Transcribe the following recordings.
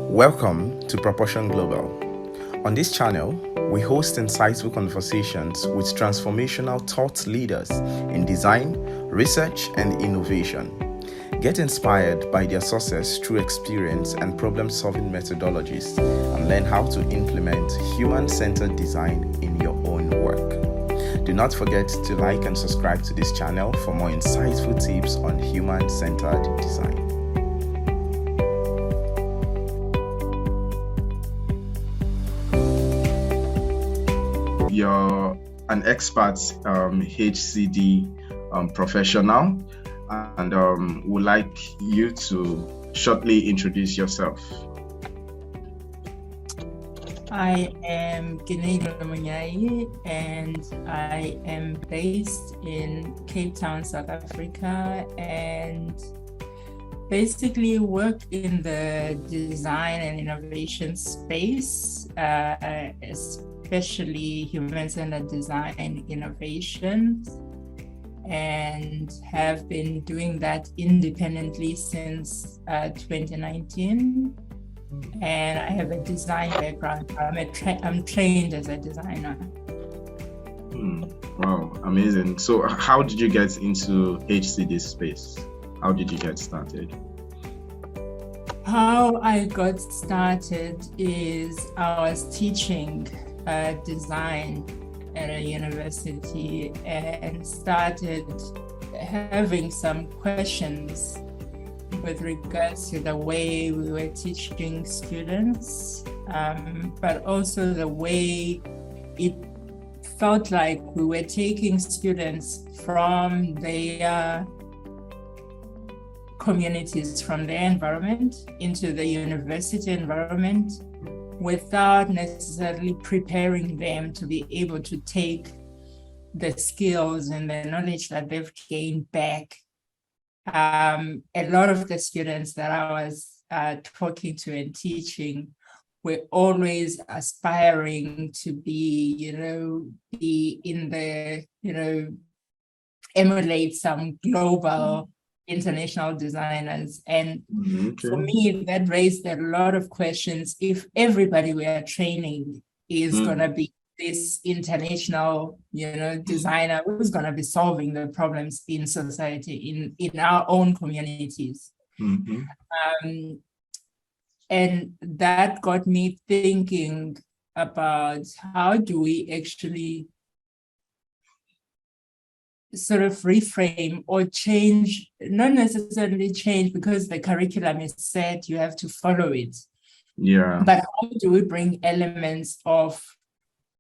Welcome to Proportion Global. On this channel, we host insightful conversations with transformational thought leaders in design, research, and innovation. Get inspired by their success through experience and problem-solving methodologies and learn how to implement human-centered design in your own work. Do not forget to like and subscribe to this channel for more insightful tips on human-centered design. You're an expert HCD professional, and would like you to shortly introduce yourself. I am Keneilwe Miunyai, and I am based in Cape Town, South Africa, and basically work in the design and innovation space, especially human-centered design innovations, and have been doing that independently since 2019. And I have a design background. I'm trained as a designer. Wow, amazing. So how did you get into HCD space? How did you get started? How I got started is I was teaching design at a university and started having some questions with regards to the way we were teaching students, but also the way it felt like we were taking students from their communities, from their environment into the university environment without necessarily preparing them to be able to take the skills and the knowledge that they've gained back. A lot of the students that I was talking to and teaching were always aspiring to be in the, emulate some global international designers. And for me, that raised a lot of questions. If everybody we are training is going to be this international, designer who's going to be solving the problems in society, in our own communities. And that got me thinking about how do we actually sort of reframe or change, not necessarily change because the curriculum is set, you have to follow it. Yeah. But how do we bring elements of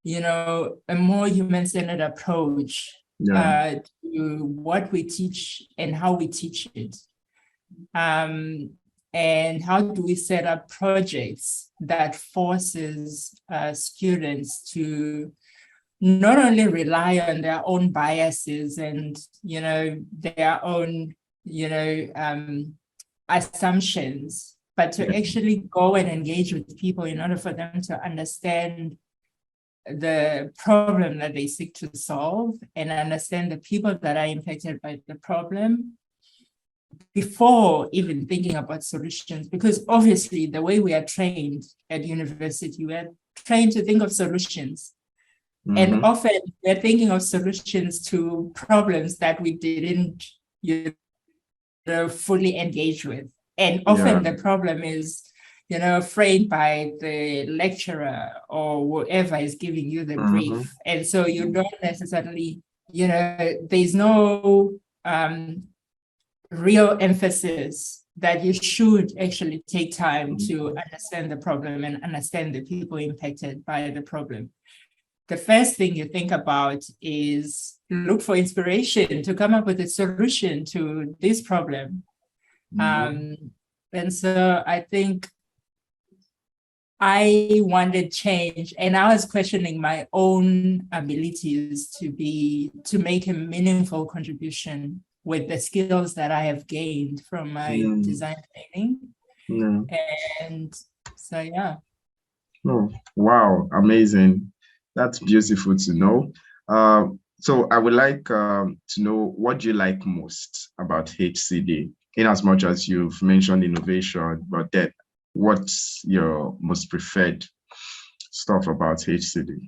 a more human-centered approach to what we teach and how we teach it? And how do we set up projects that forces students to not only rely on their own biases and, their own, assumptions, but to actually go and engage with people in order for them to understand the problem that they seek to solve and understand the people that are impacted by the problem before even thinking about solutions. Because obviously the way we are trained at university, we are trained to think of solutions. And often we're thinking of solutions to problems that we didn't fully engage with. And often the problem is framed by the lecturer or whoever is giving you the brief. And so you don't necessarily, there's no real emphasis that you should actually take time to understand the problem and understand the people impacted by the problem. The first thing you think about is look for inspiration to come up with a solution to this problem. And so I think I wanted change, and I was questioning my own abilities to make a meaningful contribution with the skills that I have gained from my design training. And so, yeah. Oh, wow, amazing. That's beautiful to know. So I would like to know, what do you like most about HCD? In as much as you've mentioned innovation, but then what's your most preferred stuff about HCD?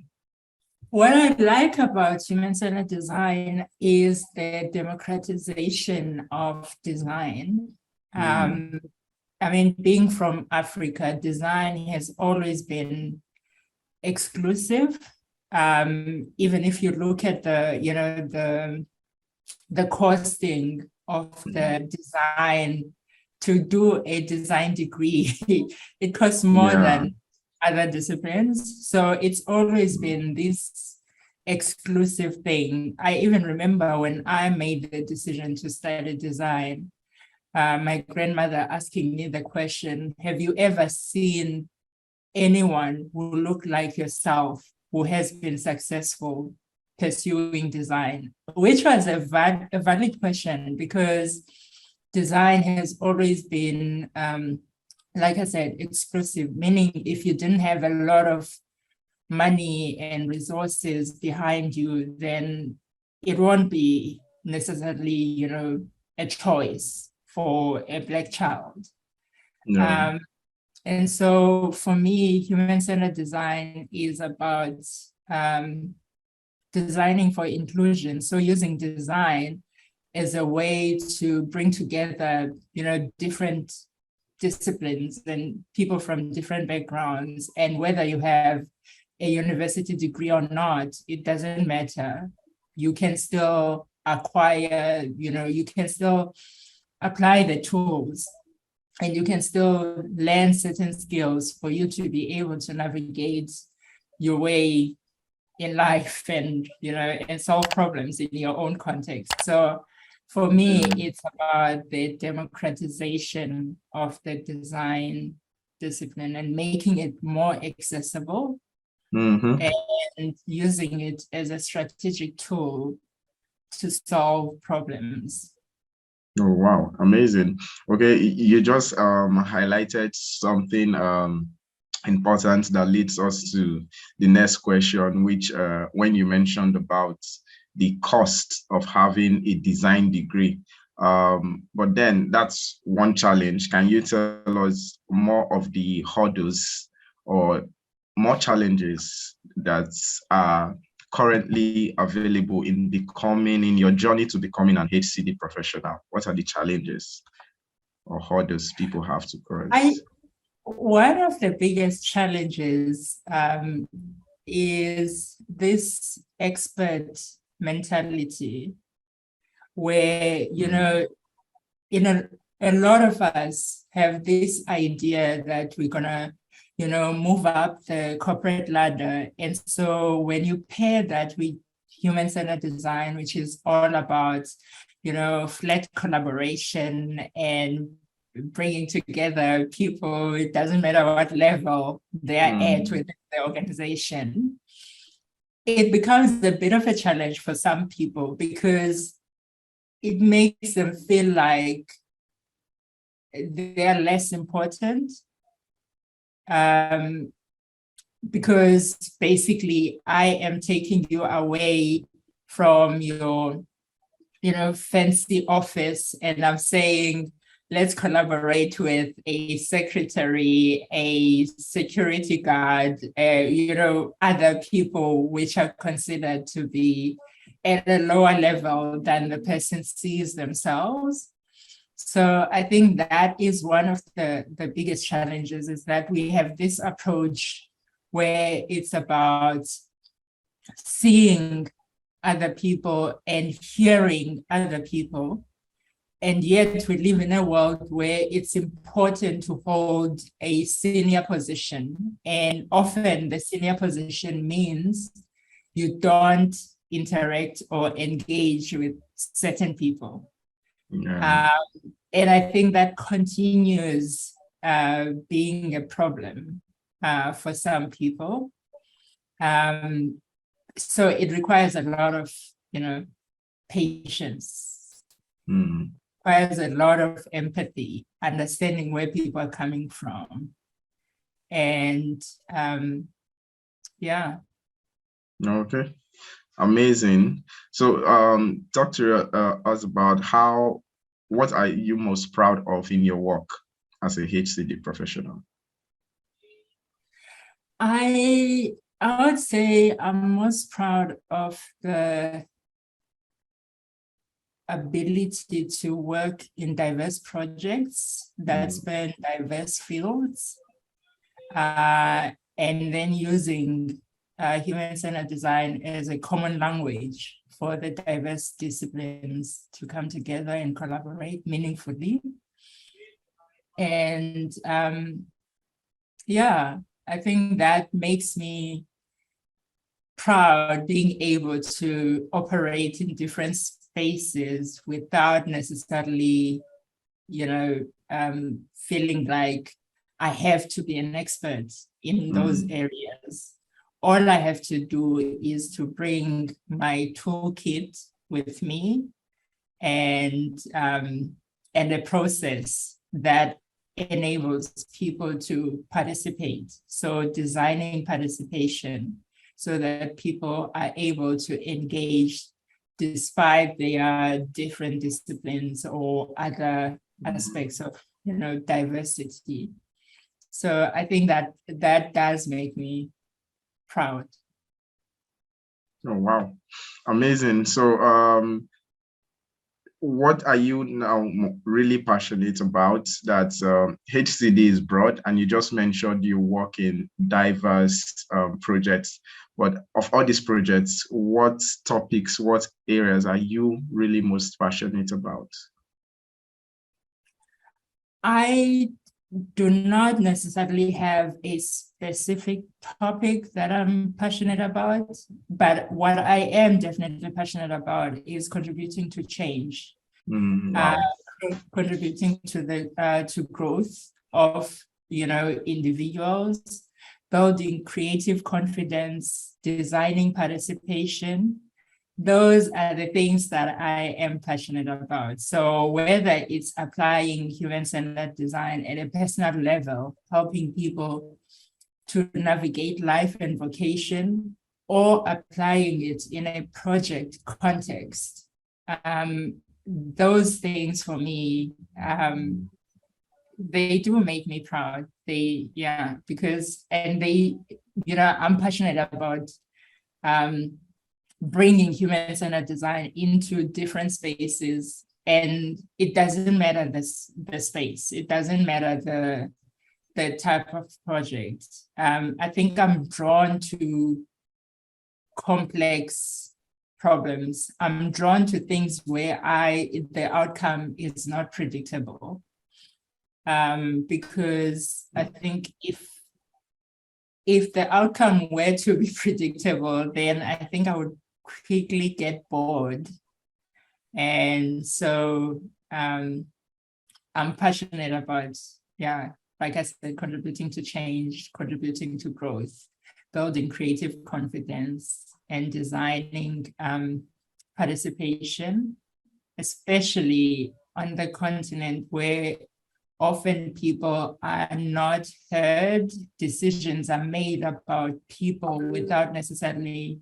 What I like about human-centered design is the democratization of design. I mean, being from Africa, design has always been exclusive. Even if you look at the costing of the design to do a design degree, it costs more than other disciplines. So it's always been this exclusive thing. I even remember when I made the decision to study design, my grandmother asking me the question, have you ever seen anyone who looked like yourself who has been successful pursuing design? Which was a valid question, because design has always been, like I said, exclusive, meaning if you didn't have a lot of money and resources behind you, then it won't be necessarily, a choice for a Black child. And so for me, human-centered design is about designing for inclusion. So using design as a way to bring together, different disciplines and people from different backgrounds. And whether you have a university degree or not, it doesn't matter. You can still acquire, you can still apply the tools, and you can still learn certain skills for you to be able to navigate your way in life and, and solve problems in your own context. So for me, it's about the democratization of the design discipline and making it more accessible and using it as a strategic tool to solve problems. Oh, wow. Amazing. Okay. You just highlighted something important that leads us to the next question, which when you mentioned about the cost of having a design degree. But then that's one challenge. Can you tell us more of the hurdles or more challenges that are currently available in your journey to becoming an HCD professional? What are the challenges or hurdles people have to cross? One of the biggest challenges is this expert mentality where, a lot of us have this idea that we're gonna, move up the corporate ladder. And so when you pair that with human-centered design, which is all about, flat collaboration and bringing together people, it doesn't matter what level they're at within the organization, it becomes a bit of a challenge for some people because it makes them feel like they're less important. Because basically I am taking you away from your, fancy office, and I'm saying, let's collaborate with a secretary, a security guard, other people which are considered to be at a lower level than the person sees themselves. So I think that is one of the biggest challenges, is that we have this approach where it's about seeing other people and hearing other people. And yet we live in a world where it's important to hold a senior position. And often the senior position means you don't interact or engage with certain people. And I think that continues being a problem for some people. So it requires a lot of, patience, requires a lot of empathy, understanding where people are coming from. And yeah. Okay. Amazing. So, talk to us about what are you most proud of in your work as a HCD professional? I would say I'm most proud of the ability to work in diverse projects that span diverse fields, and then using human-centered design as a common language for the diverse disciplines to come together and collaborate meaningfully. And yeah, I think that makes me proud, being able to operate in different spaces without necessarily, feeling like I have to be an expert in those areas. All I have to do is to bring my toolkit with me and a process that enables people to participate. So designing participation so that people are able to engage despite their different disciplines or other aspects of diversity. So I think that does make me proud. Oh, wow. Amazing. So, what are you now really passionate about? That HCD is broad, and you just mentioned you work in diverse projects. But of all these projects, what topics, what areas are you really most passionate about? I do not necessarily have a specific topic that I'm passionate about, but what I am definitely passionate about is contributing to change, Wow. contributing to the to growth of individuals, building creative confidence, designing participation. Those are the things that I am passionate about. So whether it's applying human-centered design at a personal level, helping people to navigate life and vocation, or applying it in a project context, those things for me, they do make me proud. Because I'm passionate about bringing human-centered design into different spaces, and it doesn't matter the space. It doesn't matter the type of project. I think I'm drawn to complex problems. I'm drawn to things where the outcome is not predictable. Because I think if the outcome were to be predictable, then I think I would quickly get bored. And so I'm passionate about, like I said, contributing to change, contributing to growth, building creative confidence, and designing participation, especially on the continent where often people are not heard. Decisions are made about people without necessarily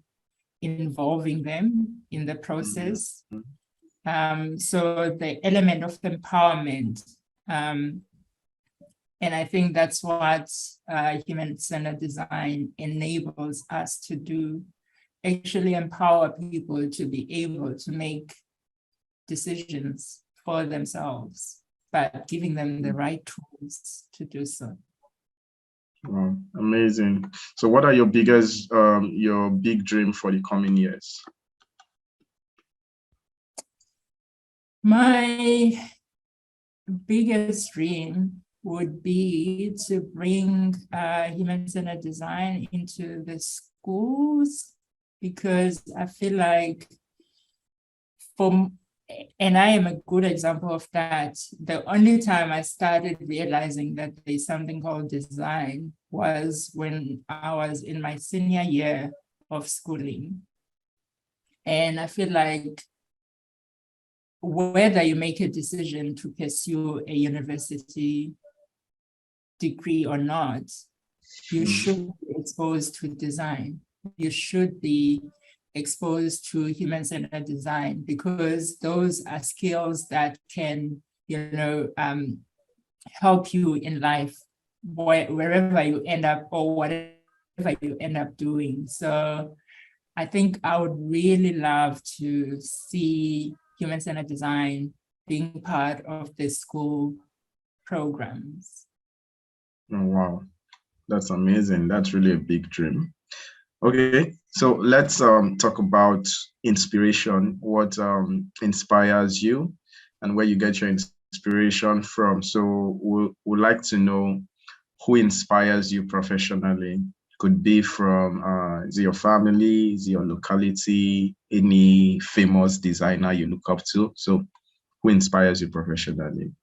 involving them in the process. So the element of empowerment, and I think that's what human-centered design enables us to do, actually empower people to be able to make decisions for themselves, but giving them the right tools to do so. Wow, amazing. So what are your your big dream for the coming years? My biggest dream would be to bring human-centered design into the schools, because I feel like and I am a good example of that. The only time I started realizing that there's something called design was when I was in my senior year of schooling. And I feel like whether you make a decision to pursue a university degree or not, you should be exposed to design. You should be exposed to human-centered design, because those are skills that can, help you in life, wherever you end up or whatever you end up doing. So I think I would really love to see human-centered design being part of the school programs. Oh, wow, that's amazing. That's really a big dream. Okay, so let's talk about inspiration. What inspires you and where you get your inspiration from. So we'd like to know who inspires you professionally. Could be from, is it your family, is it your locality, any famous designer you look up to? So who inspires you professionally?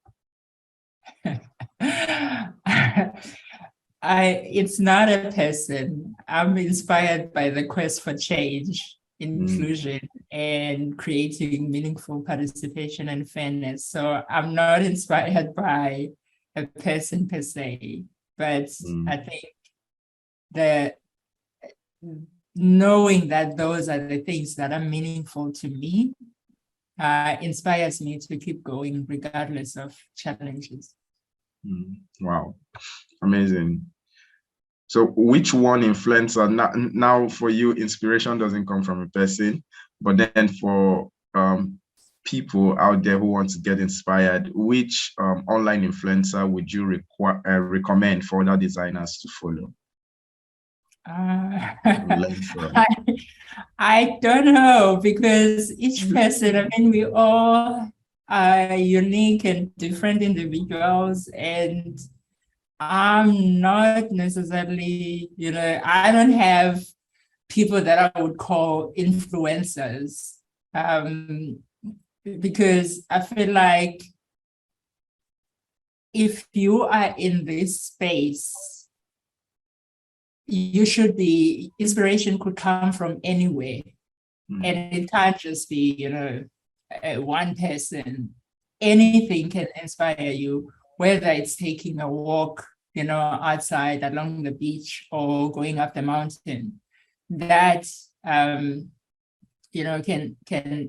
It's not a person. I'm inspired by the quest for change, inclusion, and creating meaningful participation and fairness. So I'm not inspired by a person per se, but I think that knowing that those are the things that are meaningful to me inspires me to keep going regardless of challenges. Wow, amazing. So which one influencer, now for you, inspiration doesn't come from a person, but then for people out there who want to get inspired, which online influencer would you recommend for other designers to follow? I don't know, because each person, we all are unique and different individuals, and I'm not necessarily, I don't have people that I would call influencers, because I feel like if you are in this space, you should be, inspiration could come from anywhere. And it can't just be, one person. Anything can inspire you, whether it's taking a walk, outside along the beach or going up the mountain. That, can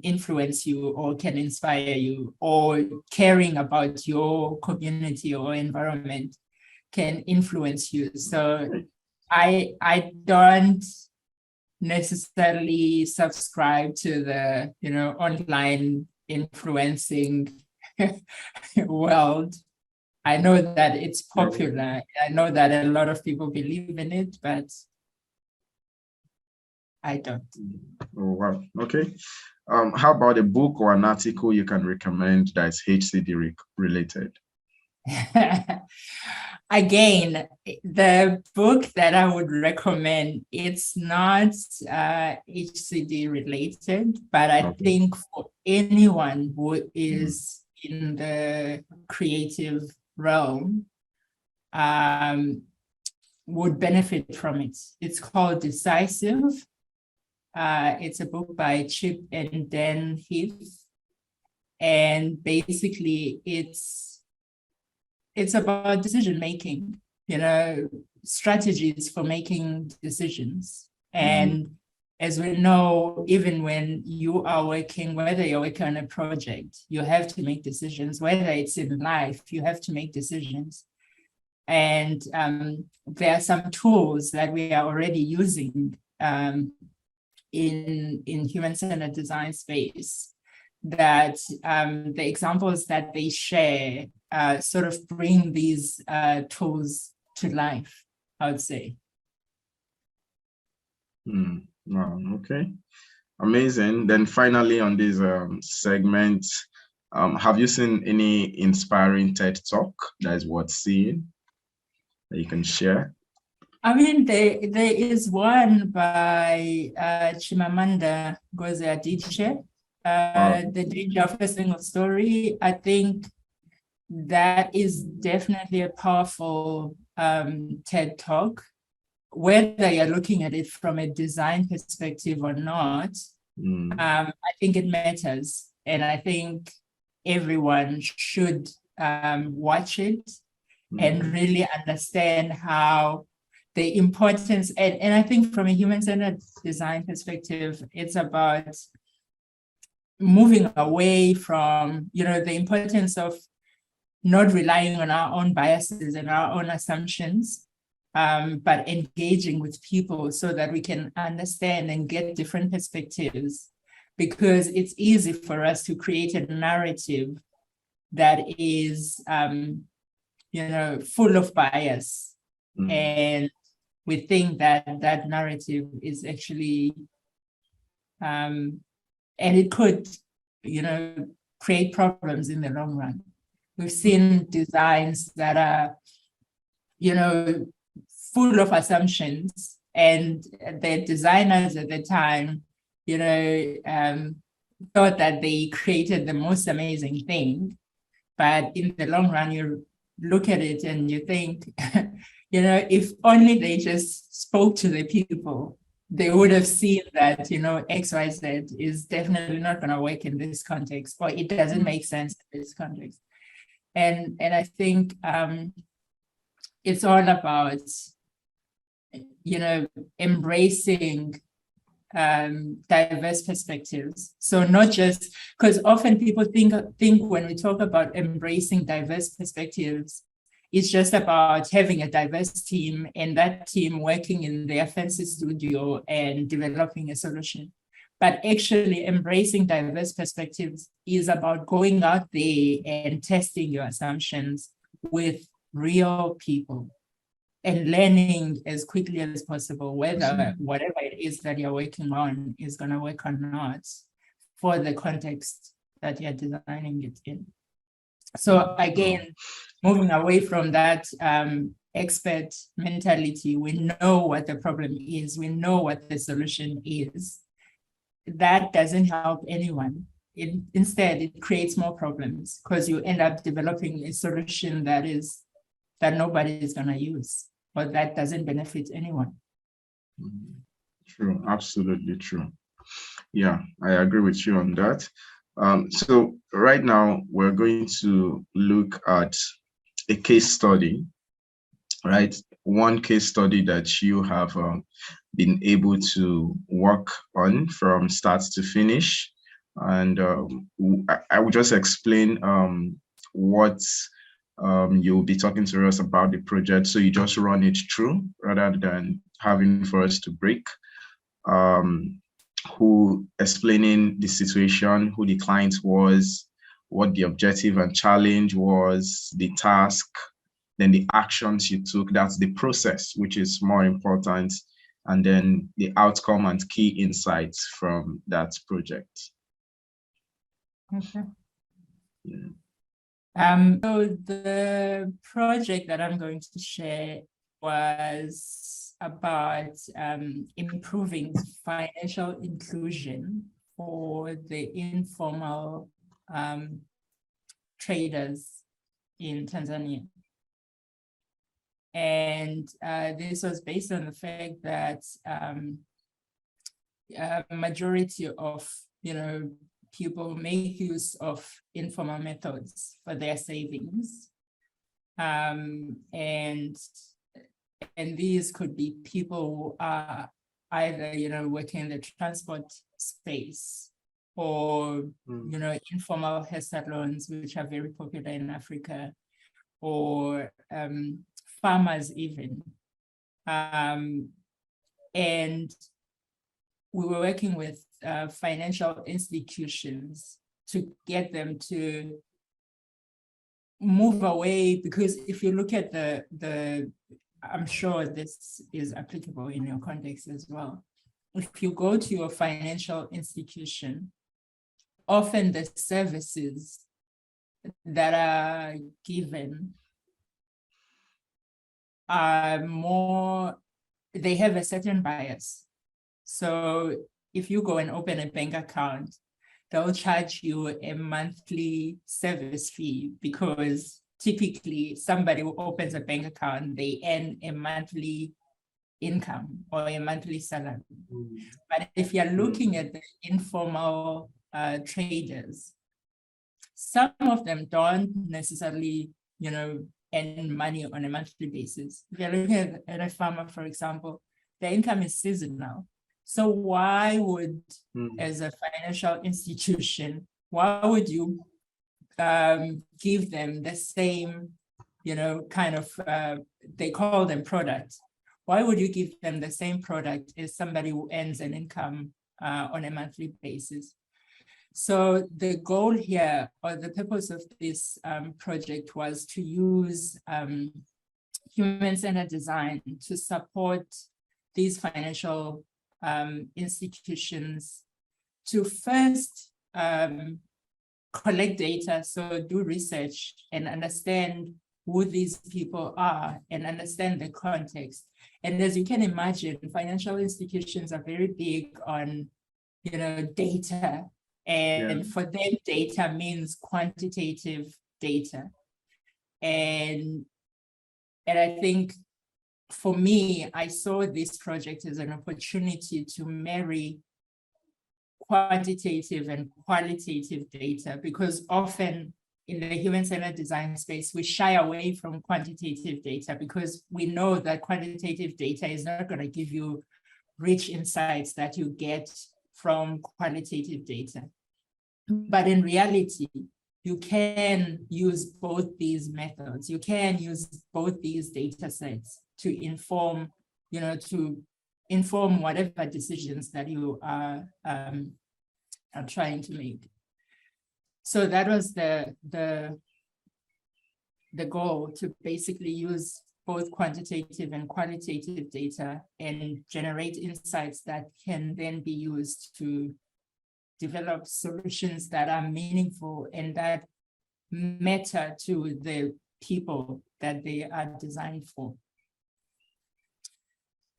influence you or can inspire you, or caring about your community or environment can influence you. So I don't necessarily subscribe to the, online influencing world. I know that it's popular. I know that a lot of people believe in it, but I don't. Oh, wow. Okay. How about a book or an article you can recommend that is HCD related? Again, the book that I would recommend, it's not HCD related, but I think for anyone who is in the creative realm would benefit from it. It's called Decisive. It's a book by Chip and Dan Heath. And basically it's about decision making, strategies for making decisions. And as we know, even when you are working, whether you're working on a project, you have to make decisions. Whether it's in life, you have to make decisions. And there are some tools that we are already using in human-centered design space that the examples that they share sort of bring these tools to life, I would say. Wow, okay. Amazing. Then finally on this segment, have you seen any inspiring TED Talk that is worth seeing that you can share? There is one by Chimamanda Ngozi Adichie, The Danger of a Single Story. I think that is definitely a powerful TED Talk. Whether you're looking at it from a design perspective or not, I think it matters. And I think everyone should watch it and really understand how the importance, and I think from a human-centered design perspective, it's about moving away from, the importance of not relying on our own biases and our own assumptions, but engaging with people so that we can understand and get different perspectives, because it's easy for us to create a narrative that is, full of bias. And we think that that narrative is actually, and it could, create problems in the long run. We've seen designs that are, full of assumptions, and the designers at the time, thought that they created the most amazing thing. But in the long run, you look at it and you think, if only they just spoke to the people, they would have seen that, XYZ is definitely not going to work in this context, or it doesn't make sense in this context. And I think it's all about, embracing diverse perspectives. So not just, because often people think when we talk about embracing diverse perspectives, it's just about having a diverse team and that team working in their fancy studio and developing a solution. But actually embracing diverse perspectives is about going out there and testing your assumptions with real people and learning as quickly as possible whether whatever it is that you're working on is going to work or not for the context that you're designing it in. So again, moving away from that expert mentality, we know what the problem is, we know what the solution is. That doesn't help anyone. Instead, it creates more problems, because you end up developing a solution that nobody is going to use, or that doesn't benefit anyone. True, absolutely true. Yeah, I agree with you on that. So right now we're going to look at a case study, right? One case study that you have been able to work on from start to finish. And I will just explain what you'll be talking to us about the project. So you just run it through rather than having for us to break. Who explaining the situation, who the client was, what the objective and challenge was, the task, then the actions you took, that's the process, which is more important, and then the outcome and key insights from that project. Okay. Yeah. So the project that I'm going to share was about improving financial inclusion for the informal traders in Tanzania. And this was based on the fact that a majority of, people make use of informal methods for their savings. And these could be people who are either, working in the transport space, or, informal hair salons, which are very popular in Africa, or farmers even. And we were working with financial institutions to get them to move away, because if you look at the I'm sure this is applicable in your context as well. If you go to your financial institution, often the services that are given are more, they have a certain bias. So if you go and open a bank account, they'll charge you a monthly service fee, because typically somebody who opens a bank account, they earn a monthly income or a monthly salary. But if you're looking at the informal traders, some of them don't necessarily, and money on a monthly basis. If you're looking at a farmer, for example, the income is seasonal. So why would, as a financial institution, why would you give them the same, kind of, they call them products. Why would you give them the same product as somebody who earns an income on a monthly basis? So the goal here, or the purpose of this project, was to use human-centered design to support these financial institutions to first collect data, so do research and understand who these people are and understand the context. And as you can imagine, financial institutions are very big on, data. And for them, data means quantitative data. And I think for me, I saw this project as an opportunity to marry quantitative and qualitative data, because often in the human-centered design space, we shy away from quantitative data because we know that quantitative data is not going to give you rich insights that you get from qualitative data. But in reality, you can use both these methods. You can use both these data sets to inform, whatever decisions that you are trying to make. So that was the goal, to basically use both quantitative and qualitative data and generate insights that can then be used to develop solutions that are meaningful and that matter to the people that they are designed for.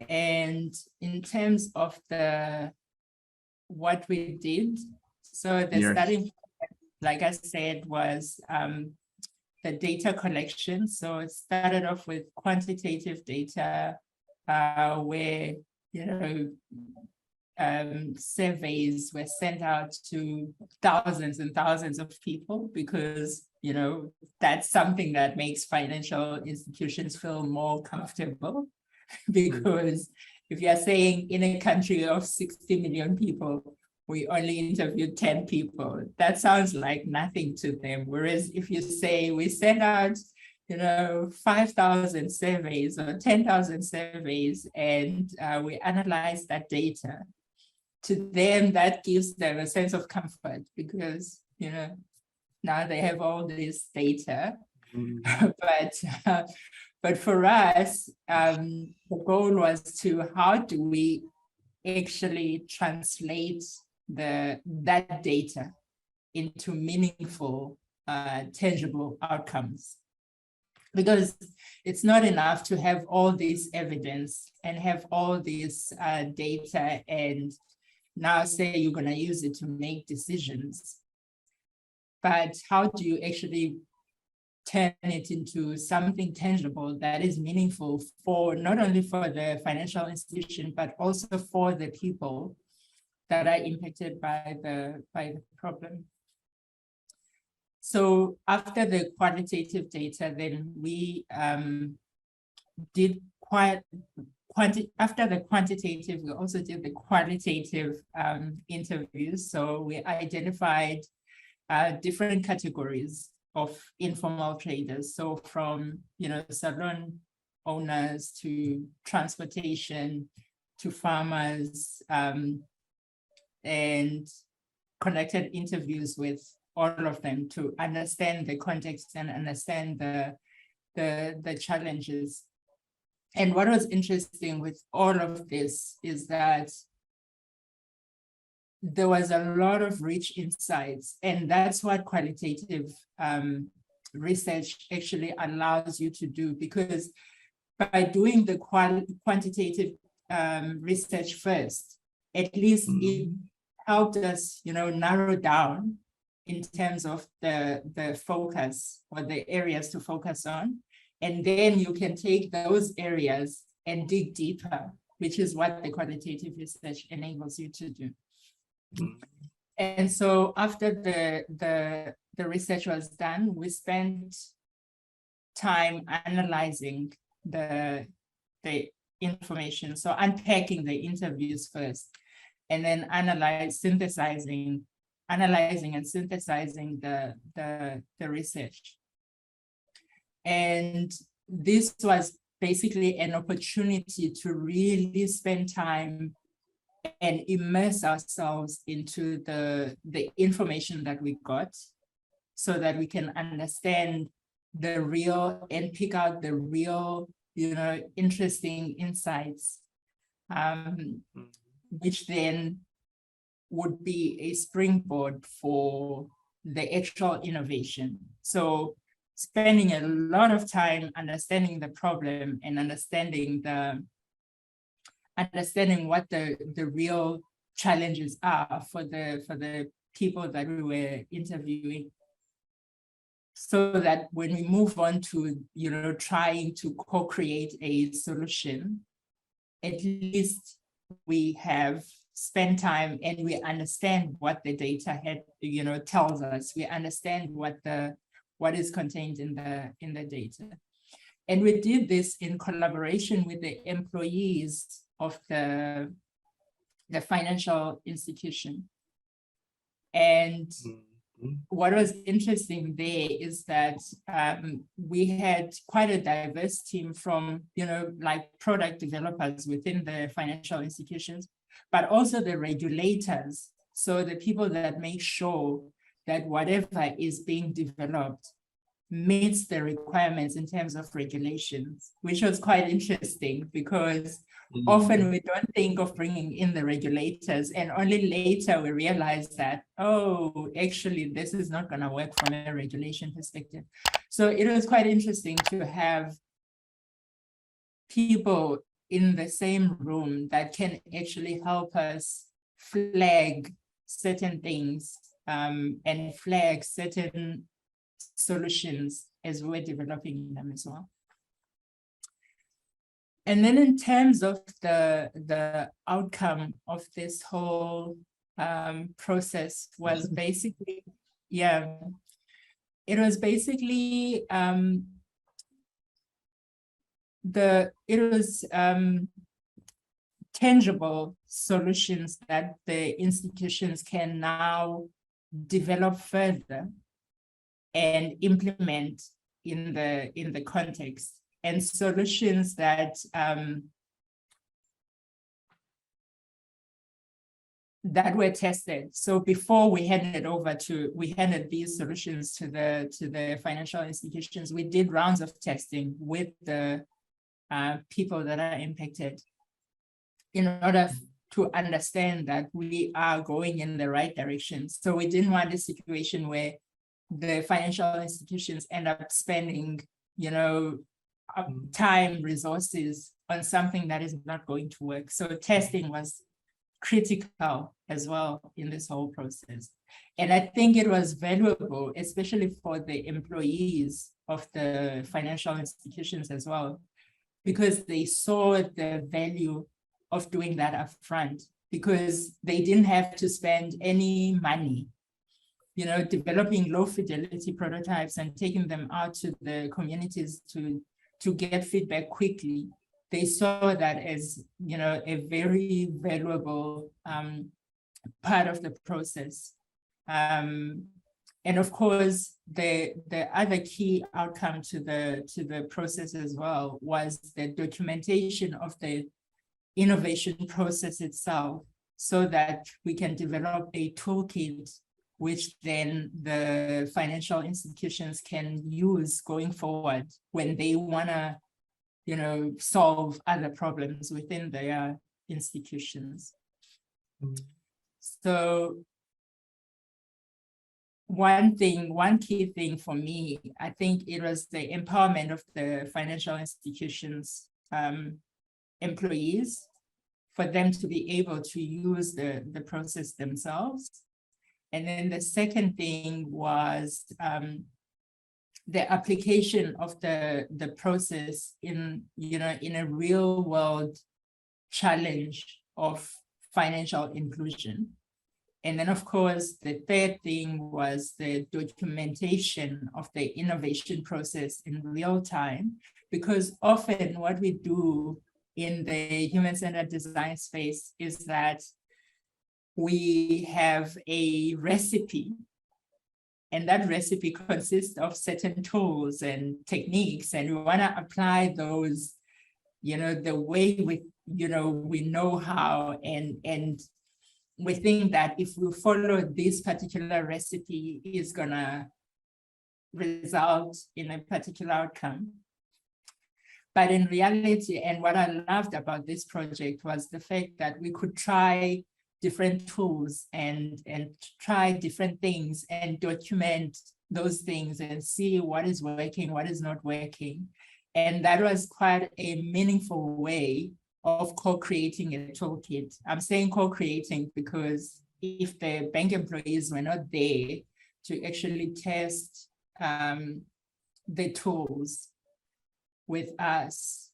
And in terms of what we did, so the starting, like I said, was the data collection. So it started off with quantitative data, where, surveys were sent out to thousands and thousands of people, because, that's something that makes financial institutions feel more comfortable. Because if you're saying in a country of 60 million people, we only interviewed 10 people, that sounds like nothing to them. Whereas if you say we send out, 5,000 surveys or 10,000 surveys, and we analyze that data, to them, that gives them a sense of comfort, because, now they have all this data. But for us, the goal was to, how do we actually translate that data into meaningful, tangible outcomes? Because it's not enough to have all this evidence and have all this data and now say you're going to use it to make decisions. But how do you actually turn it into something tangible that is meaningful for not only for the financial institution, but also for the people that are impacted by the problem? So after the qualitative data, then we did after the quantitative, we also did the qualitative interviews. So we identified different categories of informal traders. So from, salon owners to transportation to farmers, and conducted interviews with all of them to understand the context and understand the challenges. And what was interesting with all of this is that there was a lot of rich insights, and that's what qualitative research actually allows you to do, because by doing the quantitative research first, at least it helped us, narrow down in terms of the focus or the areas to focus on. And then you can take those areas and dig deeper, which is what the qualitative research enables you to do. And so after the research was done, we spent time analyzing the information. So unpacking the interviews first, and then analyzing and synthesizing the research. And this was basically an opportunity to really spend time and immerse ourselves into the information that we got, so that we can understand the real and pick out the real, interesting insights, which then would be a springboard for the actual innovation. So spending a lot of time understanding the problem and understanding what the real challenges are for the people that we were interviewing, so that when we move on to trying to co-create a solution, at least we have spent time and we understand what the data tells us. We understand what is contained in the data. And we did this in collaboration with the employees of the financial institution. And what was interesting there is that we had quite a diverse team from, like product developers within the financial institutions, but also the regulators. So the people that make sure that whatever is being developed meets the requirements in terms of regulations, which was quite interesting because often we don't think of bringing in the regulators, and only later we realize that, oh, actually, this is not going to work from a regulation perspective. So it was quite interesting to have people in the same room that can actually help us flag certain things and flag certain solutions as we're developing them as well. And then in terms of the outcome of this whole process was basically, it was basically tangible solutions that the institutions can now develop further and implement in the context, and solutions that that were tested. So before we handed these solutions to the financial institutions, we did rounds of testing with the people that are impacted in order to understand that we are going in the right direction. So we didn't want a situation where the financial institutions end up spending, time, resources on something that is not going to work. So testing was critical as well in this whole process. And I think it was valuable, especially for the employees of the financial institutions as well, because they saw the value of doing that upfront, because they didn't have to spend any money, developing low fidelity prototypes and taking them out to the communities to get feedback quickly. They saw that as, a very valuable part of the process. And of course, the other key outcome to the process as well was the documentation of the innovation process itself, so that we can develop a toolkit which then the financial institutions can use going forward when they want to, solve other problems within their institutions. So one key thing for me, I think it was the empowerment of the financial institutions employees, for them to be able to use the process themselves. And then the second thing was the application of the process in a real world challenge of financial inclusion. And then, of course, the third thing was the documentation of the innovation process in real time, because often what we do in the human-centered design space is that we have a recipe, and that recipe consists of certain tools and techniques, and we want to apply those, the way we know how, and we think that if we follow this particular recipe is gonna result in a particular outcome. But in reality, and what I loved about this project was the fact that we could try different tools and try different things and document those things and see what is working, what is not working. And that was quite a meaningful way of co-creating a toolkit. I'm saying co-creating because if the bank employees were not there to actually test the tools with us,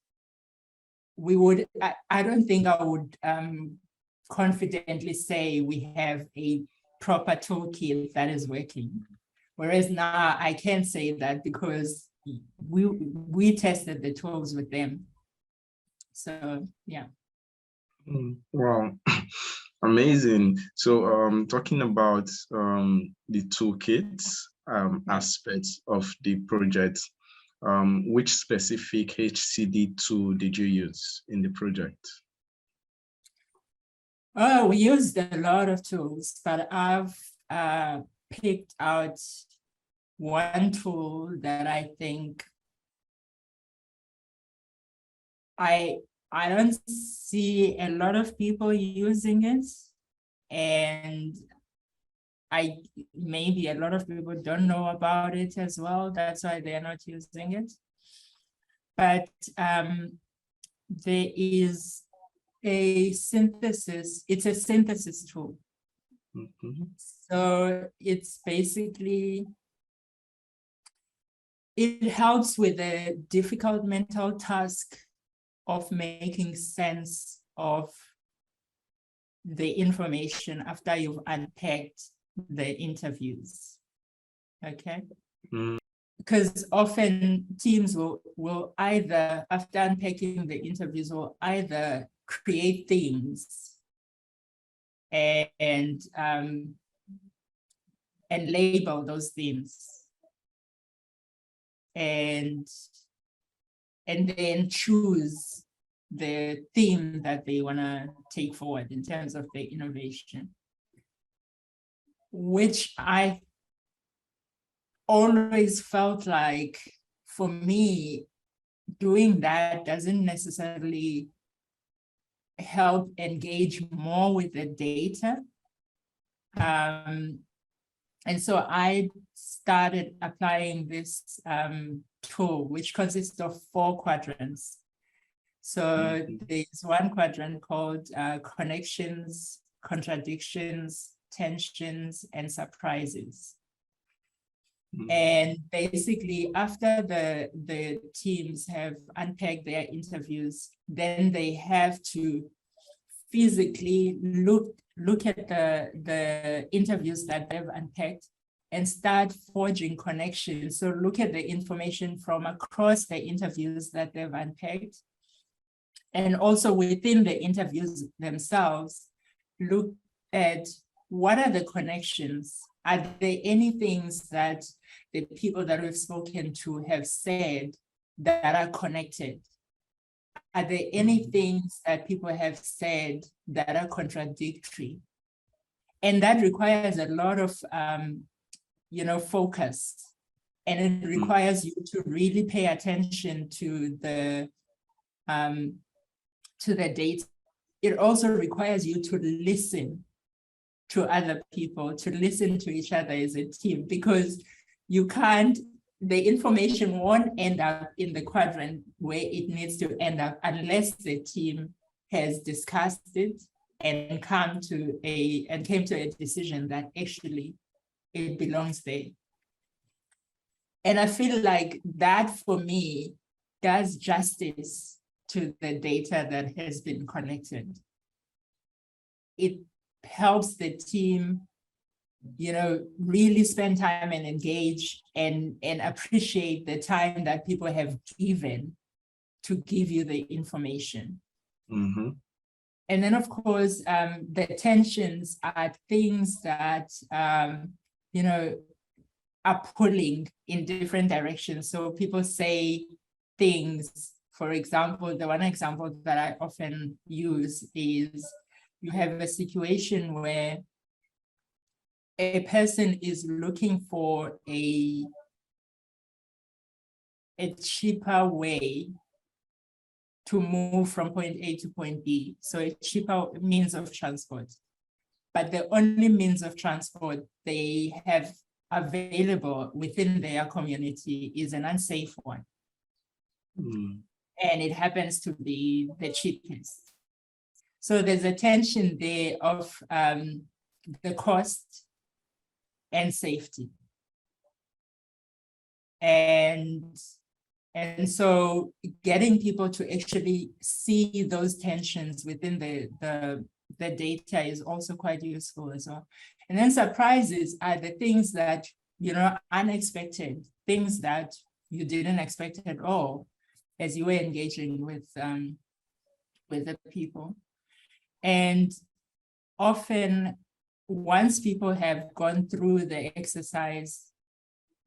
we would, I don't think I would confidently say we have a proper toolkit that is working. Whereas now I can say that because we tested the tools with them. So, yeah. Wow, amazing. So talking about the toolkit aspects of the project, which specific HCD tool did you use in the project? Oh, we used a lot of tools, but I've picked out one tool that I think I don't see a lot of people using it, and maybe a lot of people don't know about it as well. That's why they're not using it. But there is a synthesis. It's a synthesis tool. Mm-hmm. So it's basically, it helps with the difficult mental task of making sense of the information after you've unpacked the interviews. Okay. Because often teams will either, after unpacking the interviews, will either create themes and label those themes, and then choose the theme that they want to take forward in terms of the innovation, which I always felt like, for me, doing that doesn't necessarily help engage more with the data. And so I started applying this tool, which consists of 4 quadrants. So there's one quadrant called connections, contradictions, tensions, and surprises. And basically, after the teams have unpacked their interviews, then they have to physically look at the interviews that they've unpacked and start forging connections. So look at the information from across the interviews that they've unpacked. And also within the interviews themselves, look at what are the connections? Are there any things that the people that we've spoken to have said that are connected? Are there any things that people have said that are contradictory? And that requires a lot of, focus. And it requires you to really pay attention to the data. It also requires you to listen to other people, to listen to each other as a team, because you can't, the information won't end up in the quadrant where it needs to end up unless the team has discussed it and came to a decision that actually it belongs there. And I feel like that, for me, does justice to the data that has been collected. helps the team, really spend time and engage and appreciate the time that people have given to give you the information. Mm-hmm. And then, of course, the tensions are things that, are pulling in different directions. So people say things, for example, the one example that I often use is you have a situation where a person is looking for a cheaper way to move from point A to point B. So a cheaper means of transport. But the only means of transport they have available within their community is an unsafe one. Mm. And it happens to be the cheapest. So there's a tension there of the cost and safety. And so getting people to actually see those tensions within the data is also quite useful as well. And then surprises are the things that, unexpected, things that you didn't expect at all as you were engaging with the people. And often, once people have gone through the exercise,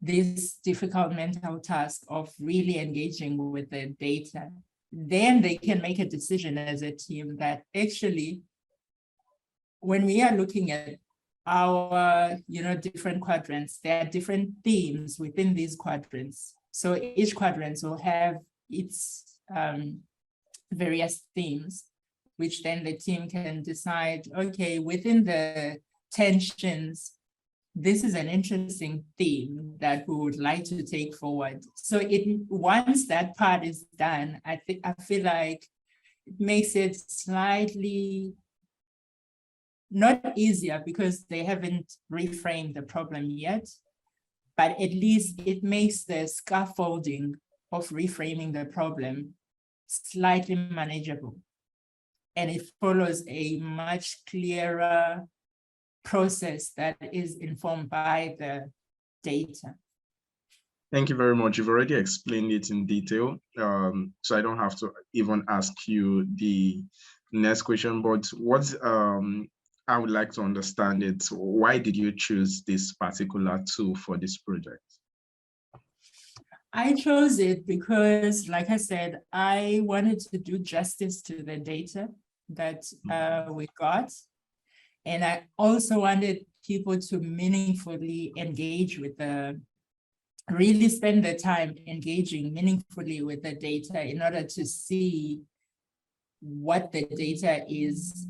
this difficult mental task of really engaging with the data, then they can make a decision as a team that actually, when we are looking at our different quadrants, there are different themes within these quadrants. So each quadrant will have its various themes, which then the team can decide, okay, within the tensions, this is an interesting theme that we would like to take forward. So once that part is done, I feel like it makes it slightly not easier because they haven't reframed the problem yet, but at least it makes the scaffolding of reframing the problem slightly manageable. And it follows a much clearer process that is informed by the data. Thank you very much. You've already explained it in detail, so I don't have to even ask you the next question. But what I would like to understand it, why did you choose this particular tool for this project? I chose it because, like I said, I wanted to do justice to the data that we got. And I also wanted people to meaningfully engage with really spend the time engaging meaningfully with the data in order to see what the data is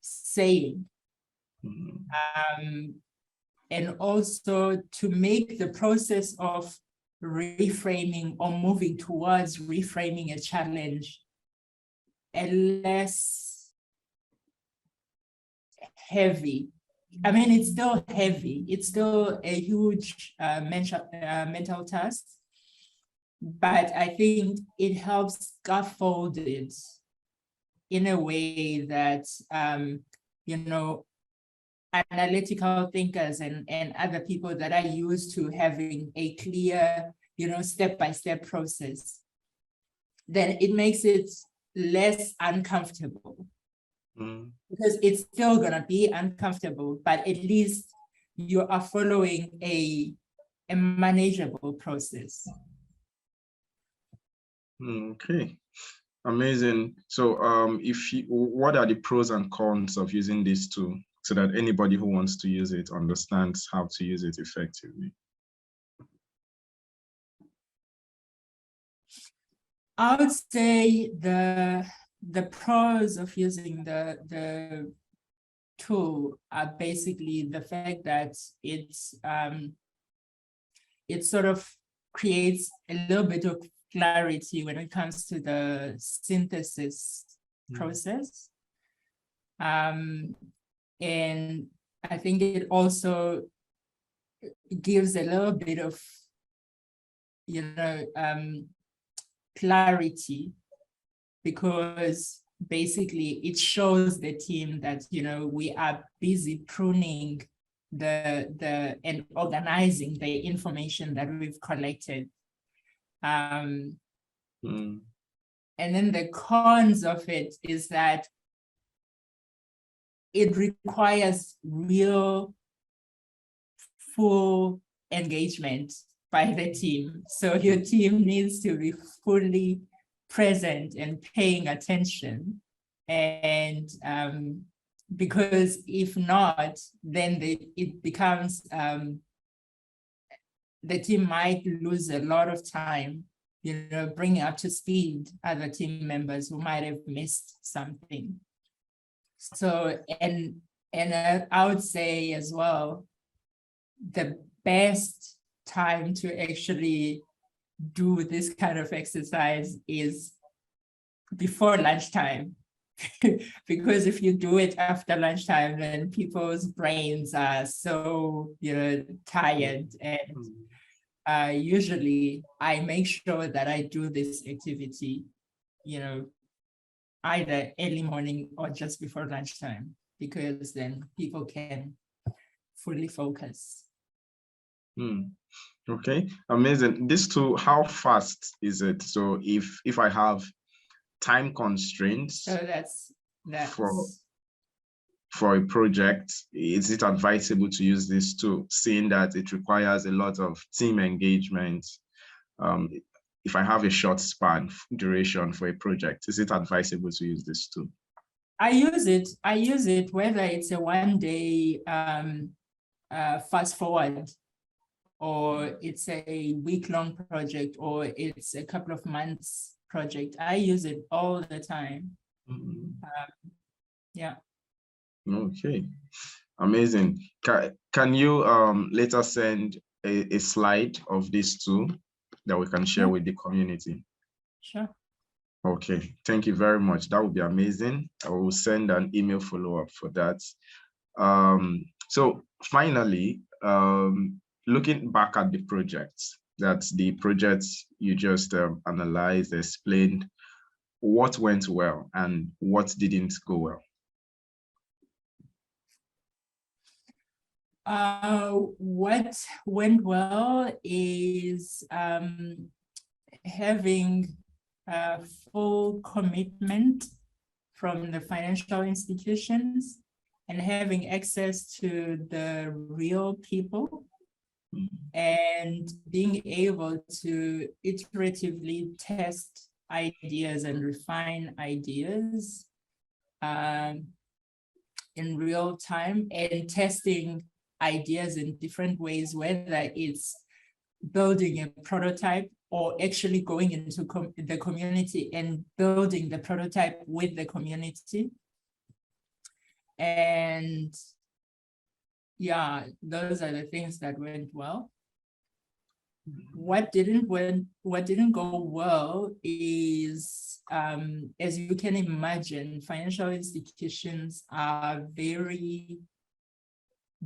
saying. And also to make the process of reframing or moving towards reframing a challenge a less heavy. I mean, it's still heavy. It's still a huge mental task, but I think it helps scaffold it in a way that, analytical thinkers and other people that are used to having a clear, step-by-step process, then it makes it less uncomfortable. Because it's still going to be uncomfortable, but at least you are following a manageable process. Okay, amazing. So what are the pros and cons of using this tool so that anybody who wants to use it understands how to use it effectively? I would say the pros of using the tool are basically the fact that it sort of creates a little bit of clarity when it comes to the synthesis process. And I think it also gives a little bit of, clarity, because basically it shows the team that, we are busy pruning and organizing the information that we've collected. And then the cons of it is that it requires real full engagement by the team. So your team needs to be fully present and paying attention. And because if not, then it becomes, the team might lose a lot of time, bringing up to speed other team members who might have missed something. So, and I would say as well, the best time to actually do this kind of exercise is before lunchtime. Because if you do it after lunchtime, then people's brains are so, tired. And usually I make sure that I do this activity, either early morning or just before lunchtime, because then people can fully focus. Okay, amazing. This tool, how fast is it? So if I have time constraints, so that's for a project, is it advisable to use this tool, seeing that it requires a lot of team engagement? If I have a short span duration for a project, is it advisable to use this tool? I use it whether it's a 1 day fast forward, or it's a week-long project, or it's a couple of months project. I use it all the time. Yeah. Okay, amazing. Can you later send a slide of this tool that we can share with the community? Sure. Okay, thank you very much. That would be amazing. I will send an email follow-up for that. So finally, looking back at the projects, you just analyzed, explained, what went well and what didn't go well? What went well is having full commitment from the financial institutions and having access to the real people, and being able to iteratively test ideas and refine ideas in real time, and testing ideas in different ways, whether it's building a prototype or actually going into the community and building the prototype with the community. And yeah, those are the things that went well. What didn't go well is, as you can imagine, financial institutions are very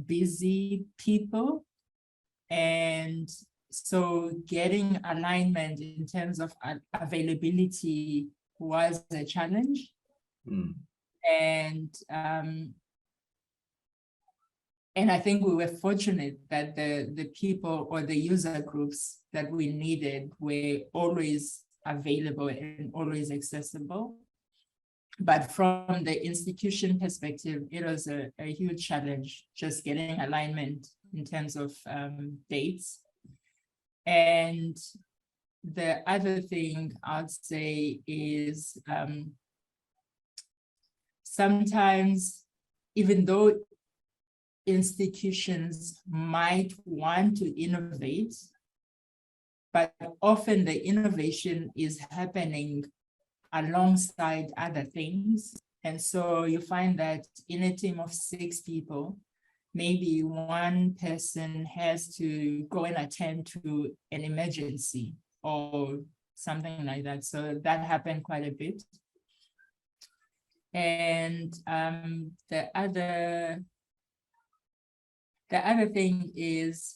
busy people, and so getting alignment in terms of availability was a challenge. And I think we were fortunate that the people or the user groups that we needed were always available and always accessible. But from the institution perspective, it was a huge challenge just getting alignment in terms of dates. And the other thing I'd say is sometimes, even though institutions might want to innovate, but often the innovation is happening alongside other things. And so you find that in a team of 6 people, maybe one person has to go and attend to an emergency or something like that. So that happened quite a bit. And the other thing is,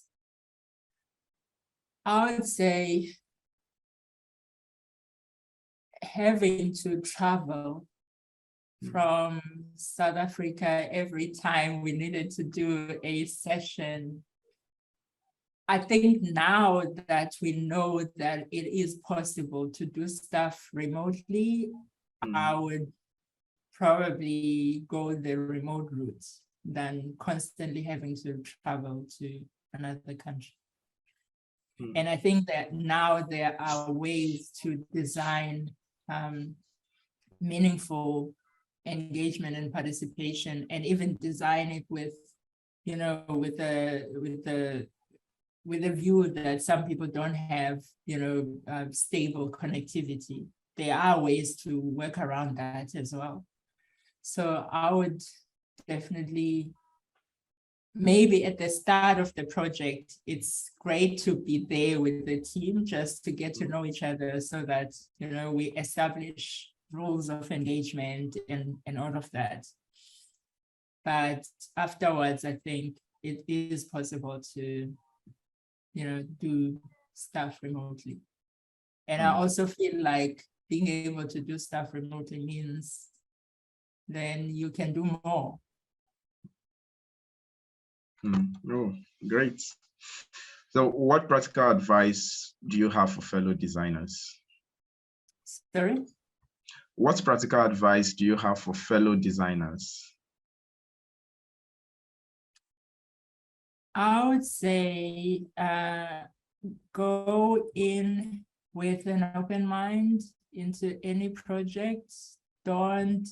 I would say, having to travel from South Africa every time we needed to do a session. I think now that we know that it is possible to do stuff remotely, I would probably go the remote route than constantly having to travel to another country. And I think that now there are ways to design meaningful engagement and participation, and even design it with, you know, with a view that some people don't have, you know, stable connectivity. There are ways to work around that as well. So I would definitely, maybe at the start of the project, it's great to be there with the team just to get to know each other, so that, you know, we establish rules of engagement and all of that. But afterwards, I think it is possible to, you know, do stuff remotely. And I also feel like being able to do stuff remotely means then you can do more. Oh, great. So what practical advice do you have for fellow designers? Sorry? What practical advice do you have for fellow designers? I would say go in with an open mind into any project. Don't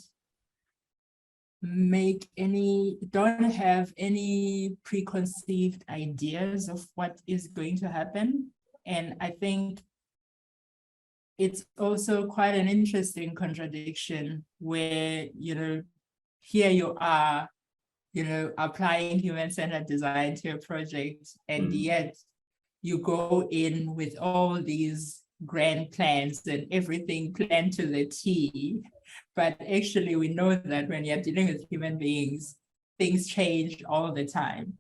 have any preconceived ideas of what is going to happen. And I think it's also quite an interesting contradiction where, you know, here you are, you know, applying human-centered design to a project, and yet you go in with all these grand plans and everything planned to the T. But actually, we know that when you're dealing with human beings, things change all the time.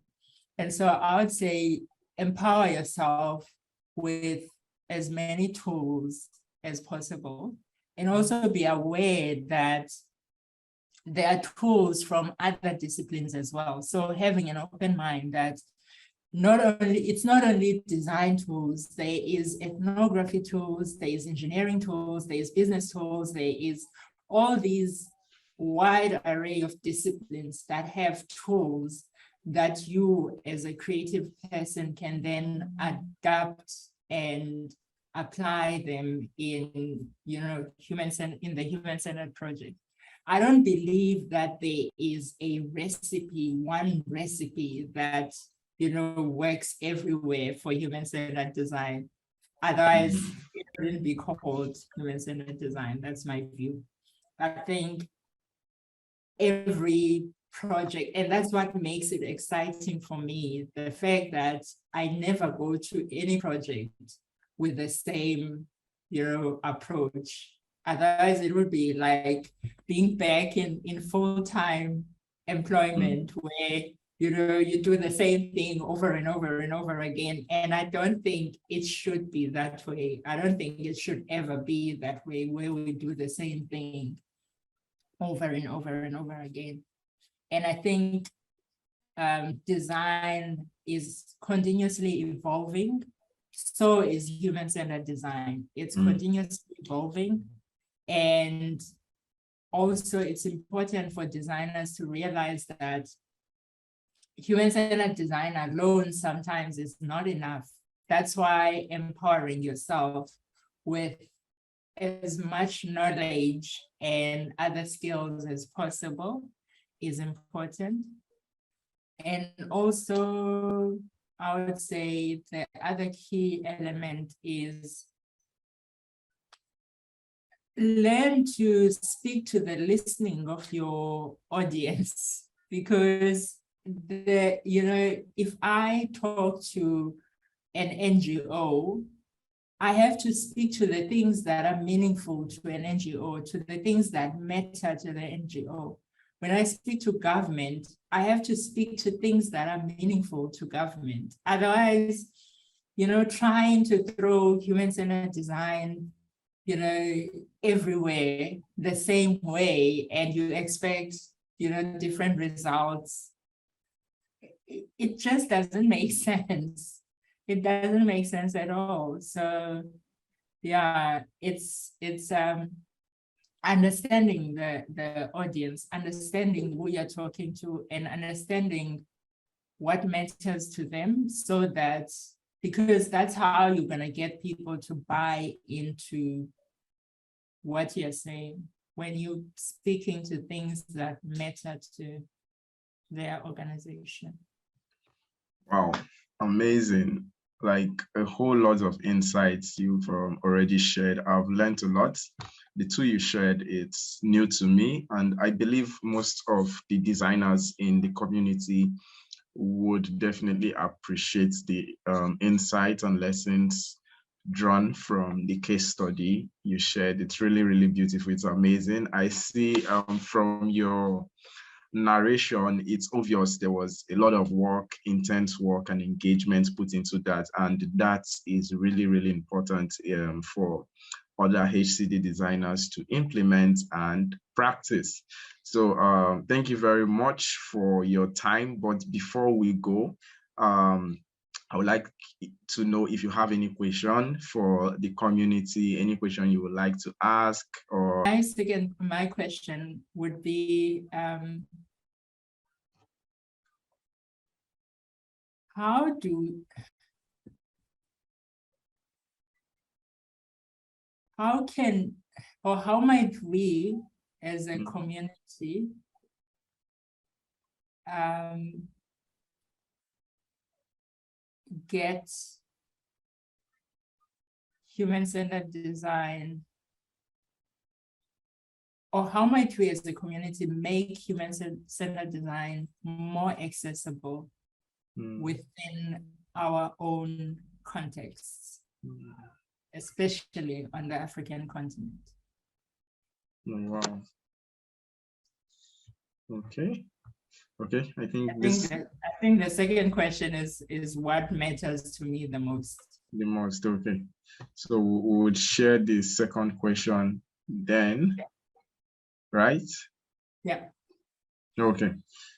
And so I would say empower yourself with as many tools as possible, and also be aware that there are tools from other disciplines as well. So having an open mind that it's not only design tools, there is ethnography tools, there is engineering tools, there is business tools, there is all these wide array of disciplines that have tools that you as a creative person can then adapt and apply them in, you know, in the human-centered project. I don't believe that there is a one recipe that, you know, works everywhere for human-centered design. Otherwise, it wouldn't be called human-centered design. That's my view. I think every project, and that's what makes it exciting for me, the fact that I never go to any project with the same, you know, approach. Otherwise, it would be like being back in full-time employment where, you know, you do the same thing over and over and over again. And I don't think it should be that way. I don't think it should ever be that way, where we do the same thing over and over and over again. And I think design is continuously evolving. So is human-centered design. It's continuously evolving. And also it's important for designers to realize that human-centered design alone sometimes is not enough. That's why empowering yourself with as much knowledge and other skills as possible is important. And also, I would say the other key element is learn to speak to the listening of your audience, because if I talk to an NGO, I have to speak to the things that are meaningful to an NGO, to the things that matter to the NGO. When I speak to government, I have to speak to things that are meaningful to government. Otherwise, trying to throw human-centered design, everywhere the same way, and you expect, different results. It just doesn't make sense. It doesn't make sense at all. So yeah, it's understanding the audience, understanding who you're talking to, and understanding what matters to them, so that, because that's how you're going to get people to buy into what you're saying, when you're speaking to things that matter to their organization. Wow, amazing. Like a whole lot of insights you've already shared. I've learned a lot. The two you shared, it's new to me. And I believe most of the designers in the community would definitely appreciate the insight and lessons drawn from the case study you shared. It's really, really beautiful. It's amazing. I see from your narration, it's obvious there was a lot of work, intense work and engagement put into that. And that is really, really important for other HCD designers to implement and practice. So thank you very much for your time. But before we go, I would like to know if you have any question for the community, any question you would like to ask. Or my question would be, how might we as a community get human-centered design, or how might we as a community make human-centered design more accessible within our own contexts, especially on the African continent? Wow. Okay. I think the second question is what matters to me the most. The most, okay. So we would share the second question then, right? Yeah. Okay.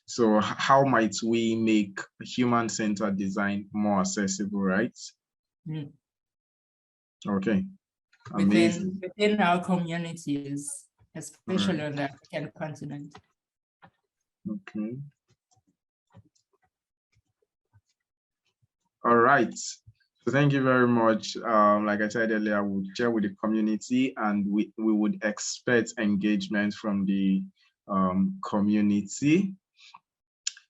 So how might we make human-centered design more accessible, right? Okay. Amazing. Within our communities, especially on the African continent. Okay. All right. So thank you very much. Like I said earlier, I would share with the community, and we would expect engagement from the community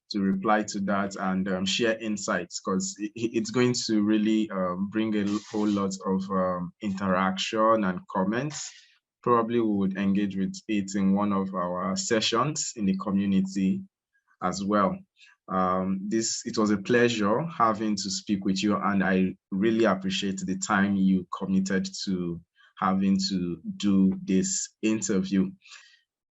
to reply to that and share insights, because it's going to really bring a whole lot of interaction and comments. Probably we would engage with it in one of our sessions in the community as well. It was a pleasure having to speak with you, and I really appreciate the time you committed to having to do this interview.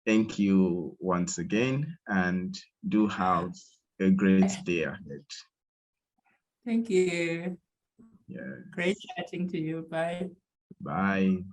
Thank you once again, and do have a great day ahead. Thank you. Yeah. Great chatting to you. Bye. Bye.